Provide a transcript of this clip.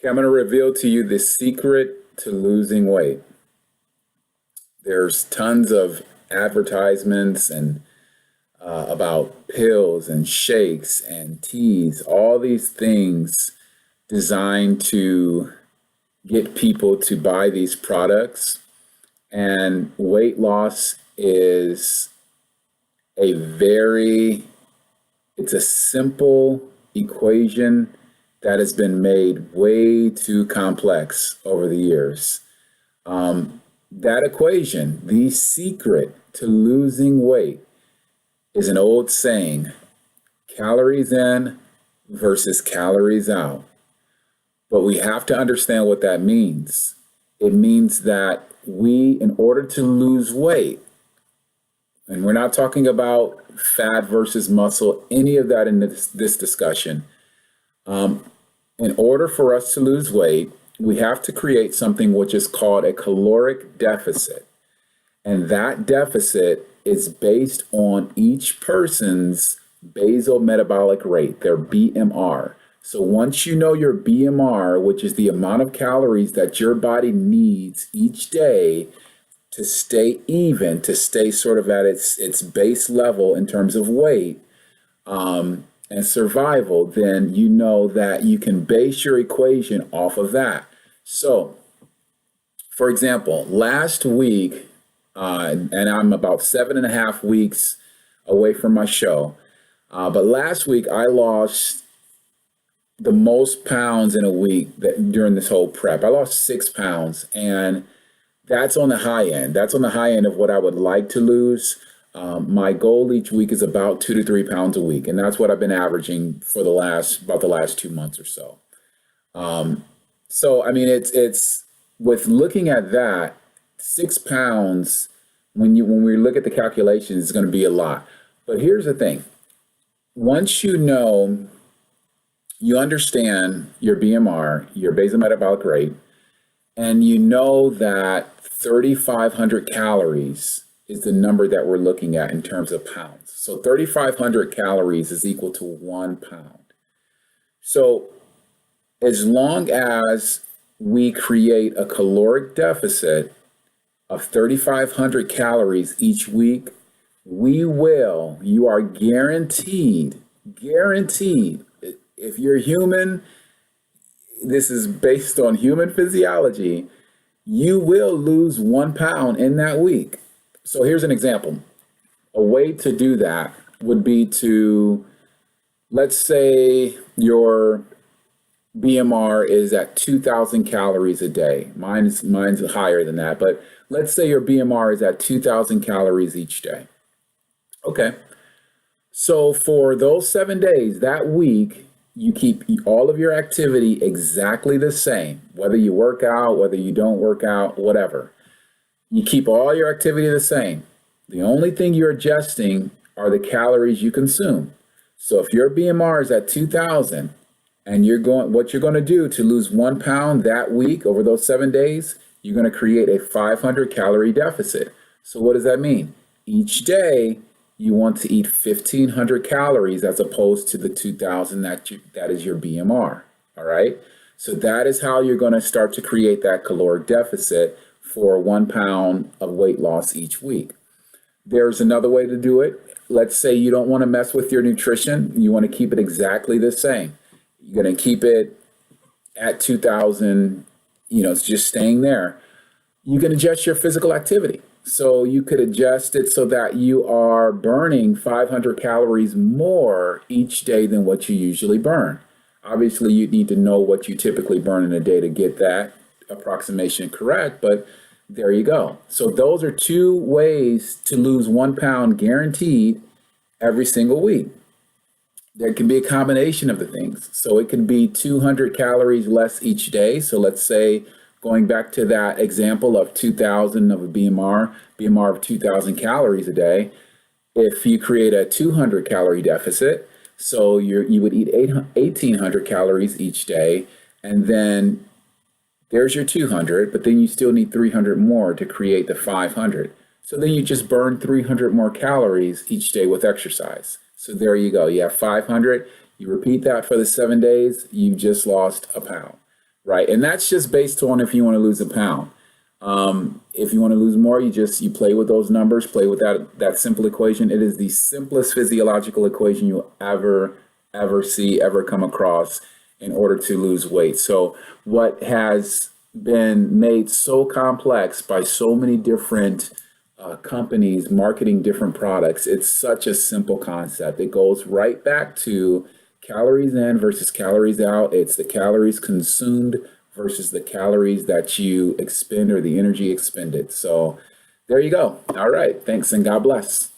Okay, I'm going to reveal to you the secret to losing weight. There's tons of advertisements and about pills and shakes and teas, all these things designed to get people to buy these products. And weight loss is a very, it's a simple equation that has been made way too complex over the years. That equation, the secret to losing weight, is an old saying: calories in versus calories out. But we have to understand what that means. It means that in order to lose weight, and we're not talking about fat versus muscle, any of that in this discussion. In order for us to lose weight, we have to create something which is called a caloric deficit. And that deficit is based on each person's basal metabolic rate, their BMR. So once you know your BMR, which is the amount of calories that your body needs each day to stay even, to stay sort of at its base level in terms of weight and survival, then you know that you can base your equation off of that. So, for example, last week, and I'm about 7.5 weeks away from my show, but last week I lost the most pounds in a week during this whole prep. I lost 6 pounds, and that's on the high end. That's on the high end of what I would like to lose. My goal each week is about 2 to 3 pounds a week, and that's what I've been averaging for about the last 2 months or so. So I mean, it's with looking at that, 6 pounds when we look at the calculations, is going to be a lot. But here's the thing: once you understand your BMR, your basal metabolic rate, and you know that 3,500 calories is the number that we're looking at in terms of pounds. So 3,500 calories is equal to 1 pound. So as long as we create a caloric deficit of 3,500 calories each week, you are guaranteed, if you're human, this is based on human physiology, you will lose 1 pound in that week. So here's an example. A way to do that would be to, let's say your BMR is at 2,000 calories a day. Mine's higher than that, but let's say your BMR is at 2,000 calories each day. Okay. So for those 7 days, that week, you keep all of your activity exactly the same, whether you work out, whether you don't work out, whatever. You keep all your activity the same. The only thing you're adjusting are the calories you consume. So if your BMR is at 2,000 and what you're going to do to lose 1 pound that week over those 7 days, you're going to create a 500 calorie deficit. So what does that mean? Each day, you want to eat 1,500 calories as opposed to the 2,000 that is your BMR. All right. So that is how you're going to start to create that caloric deficit for 1 pound of weight loss each week. There's another way to do it. Let's say you don't want to mess with your nutrition. You want to keep it exactly the same. You're going to keep it at 2,000, it's just staying there. You can adjust your physical activity. So you could adjust it so that you are burning 500 calories more each day than what you usually burn. Obviously, you need to know what you typically burn in a day to get that approximation correct, but there you go. So those are 2 ways to lose 1 pound guaranteed every single week. There can be a combination of the things. So it can be 200 calories less each day. So let's say, going back to that example of 2,000 of a BMR of 2,000 calories a day, if you create a 200 calorie deficit, so you would eat 1,800 calories each day, and then there's your 200, but then you still need 300 more to create the 500. So then you just burn 300 more calories each day with exercise. So there you go. You have 500. You repeat that for the 7 days, you've just lost a pound. right? And that's just based on if you want to lose a pound. If you want to lose more, you play with those numbers, play with that simple equation. It is the simplest physiological equation you'll ever see, ever come across in order to lose weight. So what has been made so complex by so many different companies marketing different products, it's such a simple concept. It goes right back to calories in versus calories out. It's the calories consumed versus the calories that you expend or the energy expended. So there you go. All right. Thanks and God bless.